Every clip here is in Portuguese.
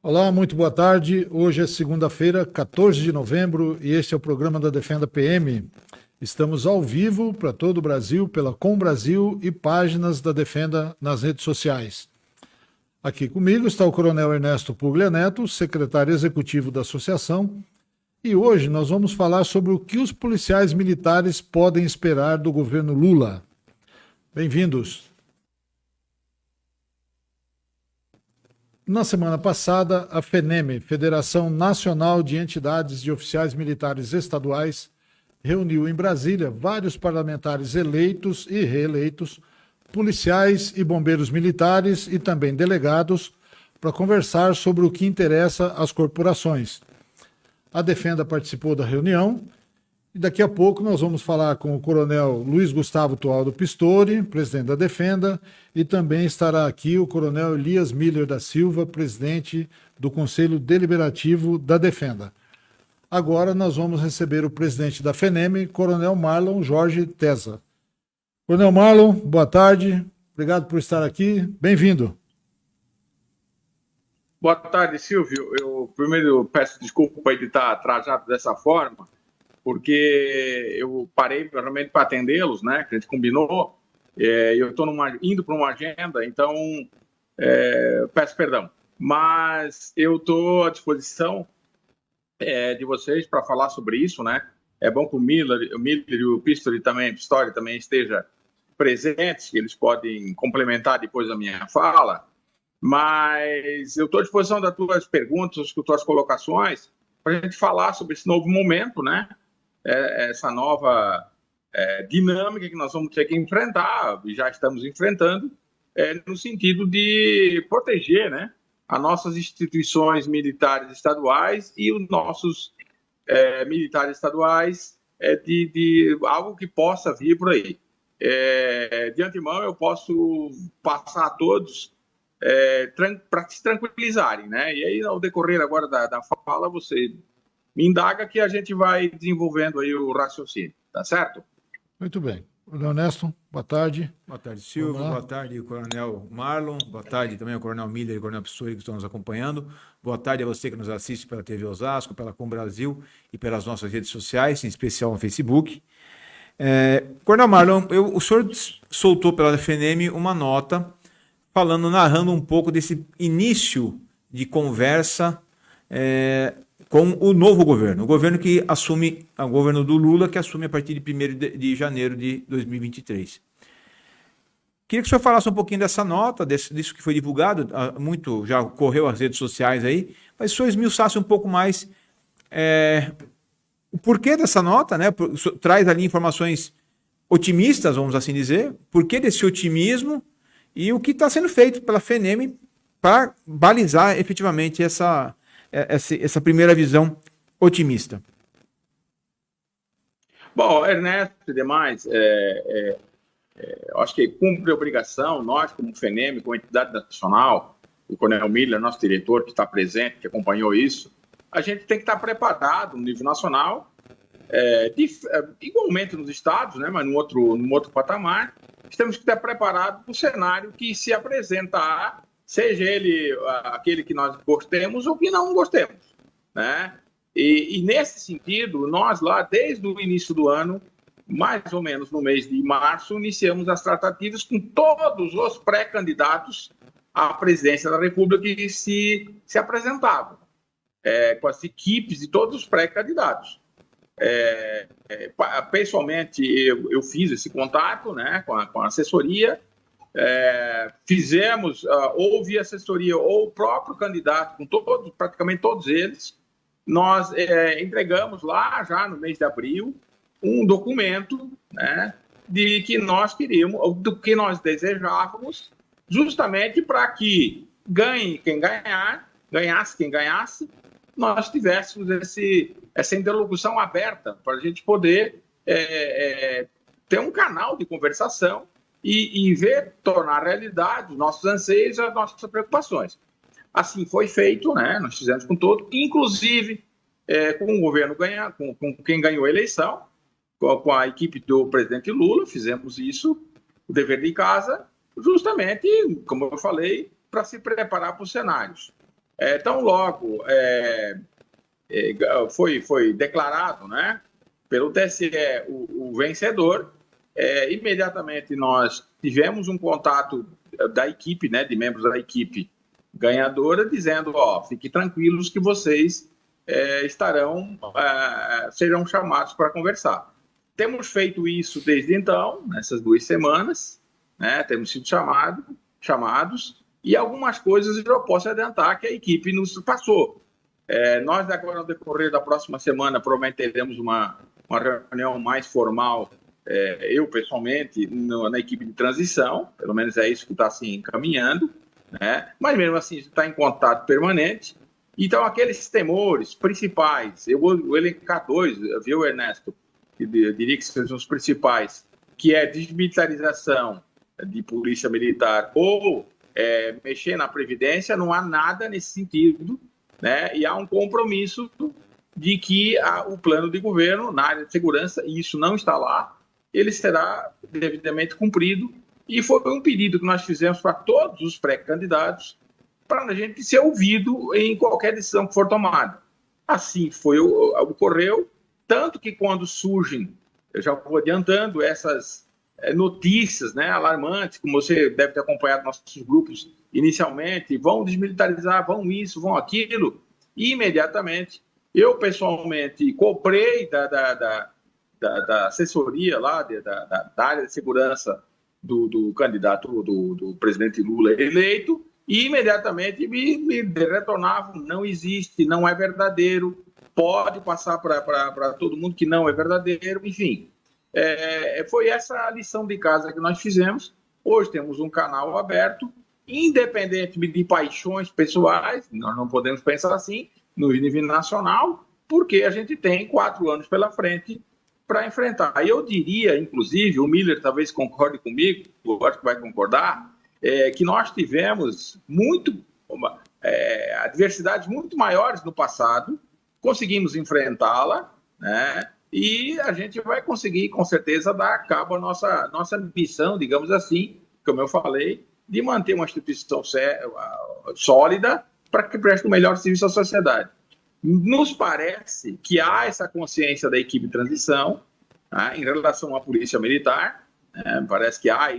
Olá, muito boa tarde. Hoje é segunda-feira, 14 de novembro, e este é o programa da Defenda PM. Estamos ao vivo para todo o Brasil, pela Com Brasil e páginas da Defenda nas redes sociais. Aqui comigo está o Coronel Ernesto Puglia Neto, secretário executivo da associação, e hoje nós vamos falar sobre o que os policiais militares podem esperar do governo Lula. Bem-vindos. Na semana passada, a FENEM, Federação Nacional de Entidades de Oficiais Militares Estaduais, reuniu em Brasília vários parlamentares eleitos e reeleitos, policiais e bombeiros militares e também delegados, para conversar sobre o que interessa às corporações. A Defenda participou da reunião e daqui a pouco nós vamos falar com o coronel Luiz Gustavo Tualdo Pistori, presidente da Defenda, e também estará aqui o coronel Elias Miller da Silva, presidente do Conselho Deliberativo da Defenda. Agora nós vamos receber o presidente da FENEM, coronel Marlon Jorge Tesa. Coronel Marlon, boa tarde, obrigado por estar aqui, bem-vindo. Boa tarde, Silvio. Eu primeiro peço desculpa de estar atrasado dessa forma, porque eu parei realmente para atendê-los, né? Que a gente combinou. Eu estou indo para uma agenda, então peço perdão. Mas eu estou à disposição de vocês para falar sobre isso, né? É bom que o Miller e o Pistori também estejam presentes, que eles podem complementar depois da minha fala. Mas eu estou à disposição das tuas perguntas, das tuas colocações, para a gente falar sobre esse novo momento, né? Essa nova dinâmica que nós vamos ter que enfrentar, e já estamos enfrentando, no sentido de proteger, né, as nossas instituições militares estaduais e os nossos militares estaduais de algo que possa vir por aí. De antemão, eu posso passar a todos para se tranquilizarem, né? E aí, ao decorrer agora da fala, você me indaga que a gente vai desenvolvendo aí o raciocínio, tá certo? Muito bem. Coronel Ernesto, boa tarde. Boa tarde, Silvio. Boa tarde, Coronel Marlon. Boa tarde também ao Coronel Miller e ao Coronel Pistori que estão nos acompanhando. Boa tarde a você que nos assiste pela TV Osasco, pela Com Brasil e pelas nossas redes sociais, em especial no Facebook. Coronel Marlon, o senhor soltou pela FENEM uma nota narrando um pouco desse início de conversa com o novo governo, o governo que assume, o governo do Lula, que assume a partir de 1º de janeiro de 2023. Queria que o senhor falasse um pouquinho dessa nota, disso que foi divulgado, muito já correu às redes sociais aí, mas o senhor esmiuçasse um pouco mais o porquê dessa nota, né? Traz ali informações otimistas, vamos assim dizer, porquê desse otimismo e o que está sendo feito pela FENEM para balizar efetivamente essa primeira visão otimista. Bom, Ernesto e demais, acho que cumpre a obrigação, nós como FENEM, como entidade nacional, o Coronel Miller, nosso diretor que está presente, que acompanhou isso, a gente tem que estar preparado no nível nacional, igualmente nos estados, né, mas num outro patamar, temos que estar preparados para o cenário que se apresentar, seja ele aquele que nós gostemos ou que não gostemos, né? E nesse sentido, nós lá, desde o início do ano, mais ou menos no mês de março, iniciamos as tratativas com todos os pré-candidatos à presidência da República que se apresentavam, com as equipes de todos os pré-candidatos. Pessoalmente, eu fiz esse contato, né, com a assessoria, houve assessoria ou o próprio candidato, com praticamente todos eles. Nós entregamos lá, já no mês de abril, um documento, né, de que nós queríamos, do que nós desejávamos, justamente para que ganhe quem ganhar, ganhasse quem ganhasse, nós tivéssemos essa interlocução aberta para a gente poder ter um canal de conversação e ver, tornar realidade os nossos anseios e as nossas preocupações. Assim foi feito, né? Nós fizemos com todo, inclusive com o governo com quem ganhou a eleição, com a equipe do presidente Lula, fizemos isso, o dever de casa, justamente, como eu falei, para se preparar para os cenários. Tão logo foi declarado, né, pelo TSE o vencedor, imediatamente nós tivemos um contato da equipe, né, de membros da equipe ganhadora, dizendo, fiquem tranquilos que vocês serão chamados para conversar. Temos feito isso desde então, nessas 2 semanas, né, temos sido chamados, e algumas coisas eu posso adiantar que a equipe nos passou. Nós, agora, no decorrer da próxima semana, provavelmente teremos uma reunião mais formal, eu pessoalmente, na equipe de transição, pelo menos é isso que está se encaminhando, né? Mas mesmo assim está em contato permanente. Então, aqueles temores principais, eu vou elencar 2, viu, Ernesto? Eu diria que são os principais, que é desmilitarização de polícia militar ou mexer na Previdência, não há nada nesse sentido, né? E há um compromisso de que o plano de governo na área de segurança, e isso não está lá, ele será devidamente cumprido. E foi um pedido que nós fizemos para todos os pré-candidatos, para a gente ser ouvido em qualquer decisão que for tomada. Assim ocorreu, tanto que quando surgem, eu já vou adiantando, essas notícias, né, alarmantes, como você deve ter acompanhado nossos grupos inicialmente, vão desmilitarizar, vão isso, vão aquilo, e imediatamente eu pessoalmente cobrei da assessoria lá, da área de segurança do candidato do presidente Lula eleito, e imediatamente me retornavam, não existe, não é verdadeiro, pode passar para todo mundo que não é verdadeiro, enfim. Foi essa a lição de casa que nós fizemos. Hoje temos um canal aberto, independente de paixões pessoais, nós não podemos pensar assim, no nível nacional, porque a gente tem 4 anos pela frente para enfrentar. E eu diria, inclusive, o Miller talvez concorde comigo, eu acho que vai concordar, que nós tivemos adversidades muito maiores no passado, conseguimos enfrentá-la, né? E a gente vai conseguir, com certeza, dar cabo à nossa missão, digamos assim, como eu falei, de manter uma instituição sólida para que preste o melhor serviço à sociedade. Nos parece que há essa consciência da equipe de transição, né, em relação à polícia militar, né, parece que há,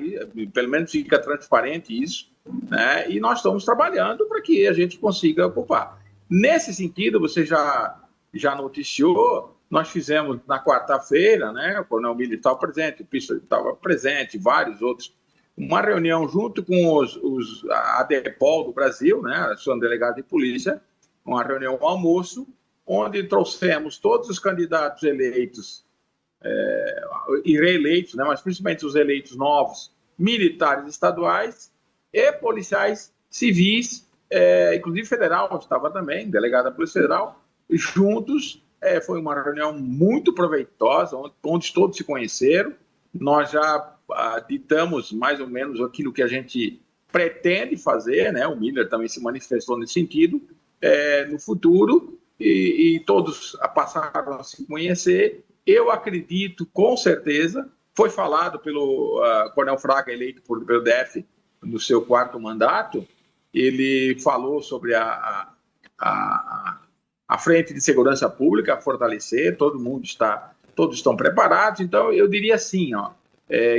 pelo menos fica transparente isso, né, e nós estamos trabalhando para que a gente consiga ocupar. Nesse sentido, você já noticiou, nós fizemos na quarta-feira, né, o Coronel Miller estava presente, o Pistol estava presente, vários outros, uma reunião junto com a DEPOL do Brasil, né, a Associação Delegada de Polícia, uma reunião, um almoço, onde trouxemos todos os candidatos eleitos e reeleitos, né, mas principalmente os eleitos novos, militares estaduais e policiais civis, inclusive federal, estava também, delegado da Polícia Federal, juntos. Foi uma reunião muito proveitosa, onde todos se conheceram. Nós já ditamos mais ou menos aquilo que a gente pretende fazer, né? O Miller também se manifestou nesse sentido, no futuro, e todos passaram a se conhecer. Eu acredito, com certeza, foi falado pelo Coronel Fraga, eleito pelo DF no seu 4º mandato, ele falou sobre a frente de segurança pública, a fortalecer, todos estão preparados. Então, eu diria assim,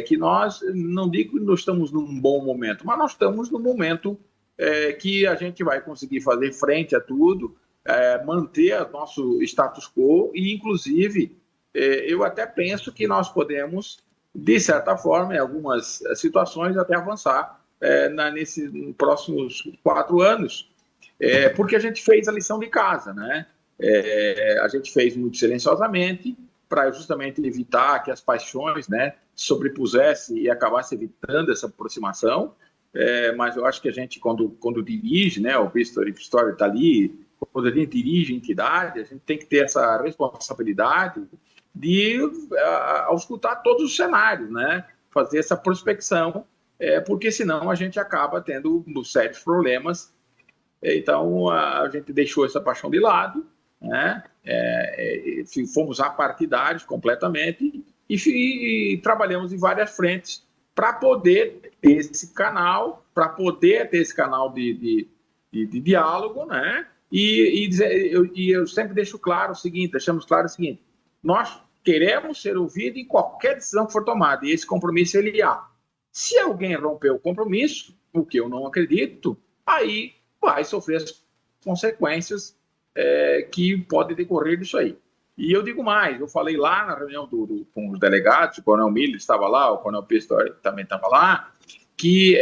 que nós, não digo que nós estamos num bom momento, mas nós estamos num momento que a gente vai conseguir fazer frente a tudo, manter o nosso status quo e, inclusive, eu até penso que nós podemos, de certa forma, em algumas situações, até avançar nesses próximos 4 anos, porque a gente fez a lição de casa, né? A gente fez muito silenciosamente para justamente evitar que as paixões, né, sobrepusessem e acabassem evitando essa aproximação. Mas eu acho que a gente, quando dirige, né, o Pistol está ali, quando a gente dirige a entidade, a gente tem que ter essa responsabilidade de auscultar todos os cenários, né, fazer essa prospecção, porque senão a gente acaba tendo sérios problemas. Então, a gente deixou essa paixão de lado, né? Fomos apartidários completamente e trabalhamos em várias frentes para poder ter esse canal, de de diálogo, né? Eu sempre deixo claro o seguinte, deixamos claro o seguinte: nós queremos ser ouvidos em qualquer decisão que for tomada, e esse compromisso ele há. Se alguém romper o compromisso, o que eu não acredito, aí vai sofrer as consequências que podem decorrer disso aí. E eu digo mais, eu falei lá na reunião com os delegados, o Coronel Miller estava lá, o Coronel Pistori também estava lá, que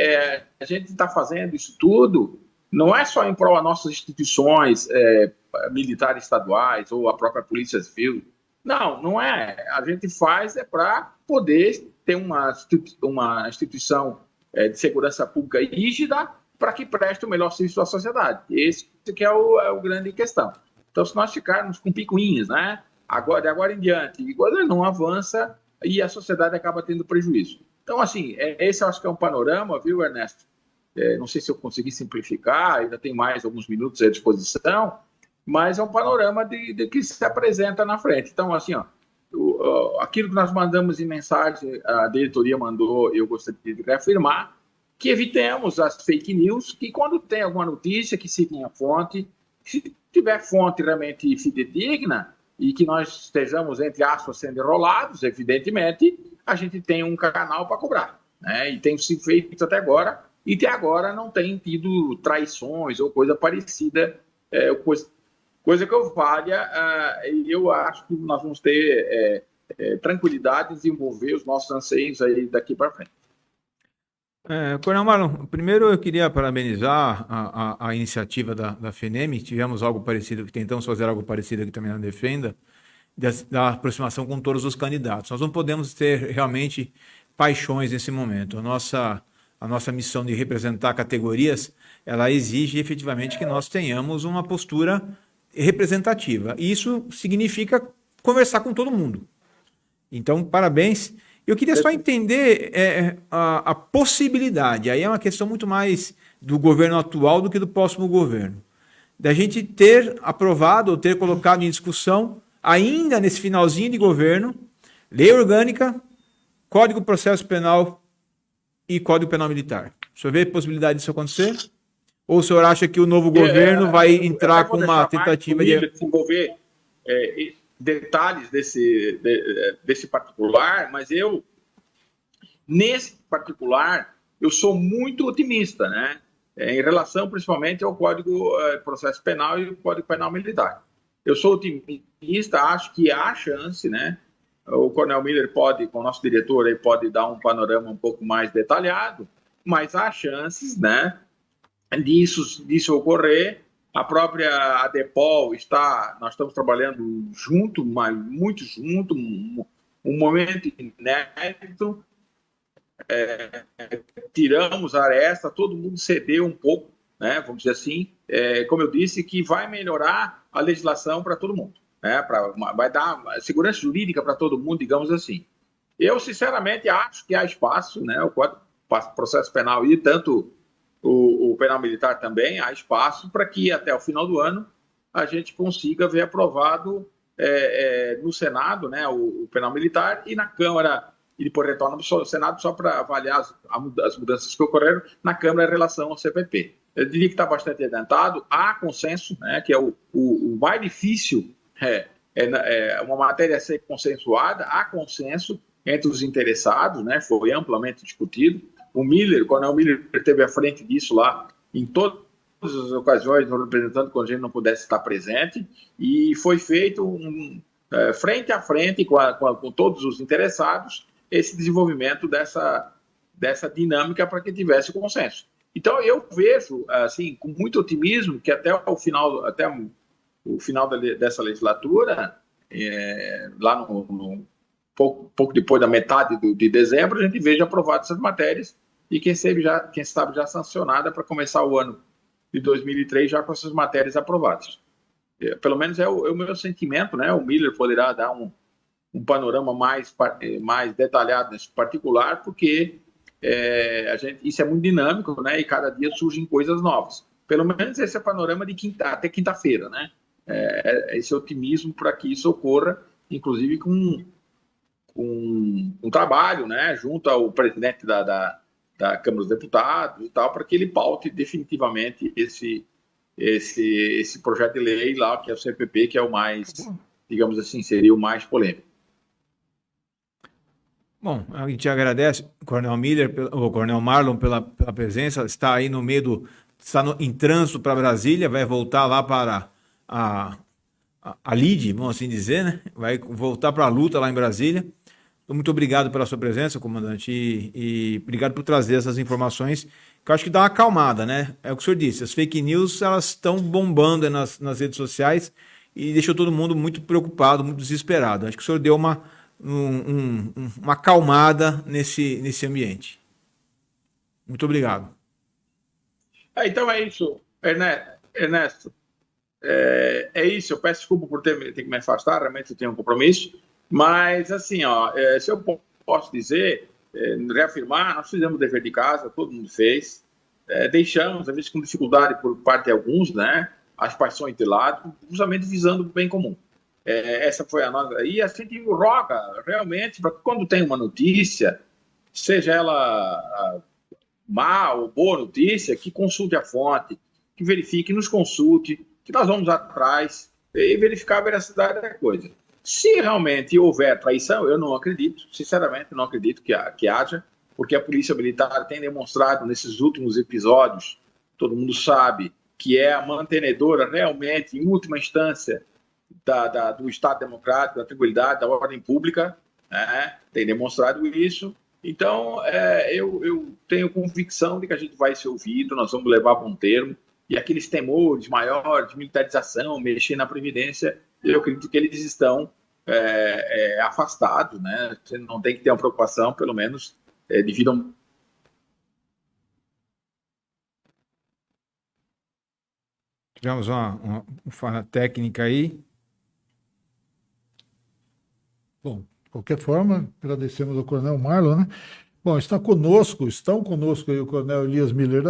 a gente está fazendo isso tudo, não é só em prol das nossas instituições militares estaduais ou a própria Polícia Civil. Não, não é. A gente faz para poder ter uma instituição de segurança pública rígida para que preste o melhor serviço à sociedade. Esse que é o grande questão. Então, se nós ficarmos com picuinhas, né, de agora em diante, igual não avança e a sociedade acaba tendo prejuízo. Então, assim, esse eu acho que é um panorama, viu, Ernesto? Não sei se eu consegui simplificar, ainda tem mais alguns minutos à disposição, mas é um panorama de que se apresenta na frente. Então, assim, aquilo que nós mandamos em mensagem, a diretoria mandou, eu gostaria de reafirmar, que evitemos as fake news, que quando tem alguma notícia, que se tenha fonte, se tiver fonte realmente fidedigna e que nós estejamos, entre aspas, sendo enrolados, evidentemente, a gente tem um canal para cobrar, né? E tem sido feito até agora, e até agora não tem tido traições ou coisa parecida, coisa que eu valha, eu acho que nós vamos ter tranquilidade em desenvolver os nossos anseios aí daqui para frente. Coronel Marlon, primeiro eu queria parabenizar a iniciativa da FENEM. Tivemos algo parecido, que tentamos fazer algo parecido aqui também na Defenda, da aproximação com todos os candidatos. Nós não podemos ter realmente paixões nesse momento. A nossa missão de representar categorias, ela exige efetivamente que nós tenhamos uma postura representativa. E isso significa conversar com todo mundo. Então, parabéns. Eu queria só entender a possibilidade, aí é uma questão muito mais do governo atual do que do próximo governo, da gente ter aprovado ou ter colocado em discussão, ainda nesse finalzinho de governo, lei orgânica, Código de Processo Penal e Código Penal Militar. O senhor vê a possibilidade disso acontecer? Ou o senhor acha que o novo governo vai entrar com uma tentativa de desenvolver detalhes desse particular, mas nesse particular, eu sou muito otimista, né? Em relação principalmente ao Código de Processo Penal e o Código Penal Militar. Eu sou otimista, acho que há chance, né? O Coronel Miller pode, com o nosso diretor, ele pode dar um panorama um pouco mais detalhado, mas há chances, né, disso ocorrer. A própria ADEPOL nós estamos trabalhando junto, mas muito junto, um momento inédito. Tiramos a aresta, todo mundo cedeu um pouco, né, vamos dizer assim, como eu disse, que vai melhorar a legislação para todo mundo, né, vai dar segurança jurídica para todo mundo, digamos assim. Eu, sinceramente, acho que há espaço, né, o Código de Processo Penal e tanto o Penal Militar também, há espaço para que até o final do ano a gente consiga ver aprovado no Senado, né, o Penal Militar, e na Câmara, e depois retorna para o Senado só para avaliar as mudanças que ocorreram na Câmara em relação ao CPP. Eu diria que está bastante adiantado, há consenso, né, que é o mais difícil, uma matéria a ser consensuada, há consenso entre os interessados, né, foi amplamente discutido. O Coronel Miller esteve à frente disso lá em todas as ocasiões, representando quando a gente não pudesse estar presente, e foi feito frente a frente com todos os interessados esse desenvolvimento dessa dinâmica para que tivesse consenso. Então, eu vejo, assim, com muito otimismo, que até o final dessa legislatura, lá pouco depois da metade de dezembro, a gente veja aprovadas essas matérias e quem sabe já sancionada para começar o ano de 2003 já com essas matérias aprovadas. Pelo menos é o meu sentimento, né? O Miller poderá dar um panorama mais detalhado nesse particular, porque isso é muito dinâmico, né? E cada dia surgem coisas novas. Pelo menos esse é o panorama até quinta-feira, né? Esse otimismo para que isso ocorra, inclusive com um trabalho, né, junto ao presidente da Câmara dos Deputados e tal, para que ele paute definitivamente esse projeto de lei lá, que é o CPP, que é o mais, digamos assim, seria o mais polêmico. Bom, a gente agradece o Coronel Miller, o Coronel Marlon pela presença, está aí no meio está em trânsito para Brasília, vai voltar lá para a lide, vamos assim dizer, né? Vai voltar para a luta lá em Brasília. Então, muito obrigado pela sua presença, comandante, e obrigado por trazer essas informações, que eu acho que dá uma acalmada, né? É o que o senhor disse, as fake news, elas estão bombando nas redes sociais e deixou todo mundo muito preocupado, muito desesperado. Acho que o senhor deu uma acalmada nesse ambiente. Muito obrigado. Então é isso, Ernesto. É isso, eu peço desculpa por ter que me afastar, realmente eu tenho um compromisso, mas assim, se eu posso dizer, reafirmar, nós fizemos o dever de casa, todo mundo fez, deixamos, às vezes com dificuldade por parte de alguns, né, as paixões de lado, justamente visando o bem comum. Essa foi a nossa. E a gente roga realmente para quando tem uma notícia, seja ela má ou boa notícia, que consulte a fonte, que verifique, nos consulte, que nós vamos atrás e verificar a veracidade da coisa. Se realmente houver traição, eu não acredito, sinceramente, não acredito que haja, porque a Polícia Militar tem demonstrado nesses últimos episódios, todo mundo sabe, que é a mantenedora realmente, em última instância, do Estado Democrático, da tranquilidade, da ordem pública, né? Tem demonstrado isso. Então, eu tenho convicção de que a gente vai ser ouvido, nós vamos levar para um termo, e aqueles temores maiores de militarização, mexer na Previdência, eu acredito que eles estão afastados, né? Você não tem que ter uma preocupação, pelo menos, devido a um... Tivemos uma falha técnica aí. Bom, de qualquer forma, agradecemos ao Coronel Marlon, né? Bom, estão conosco aí o Coronel Elias Miller da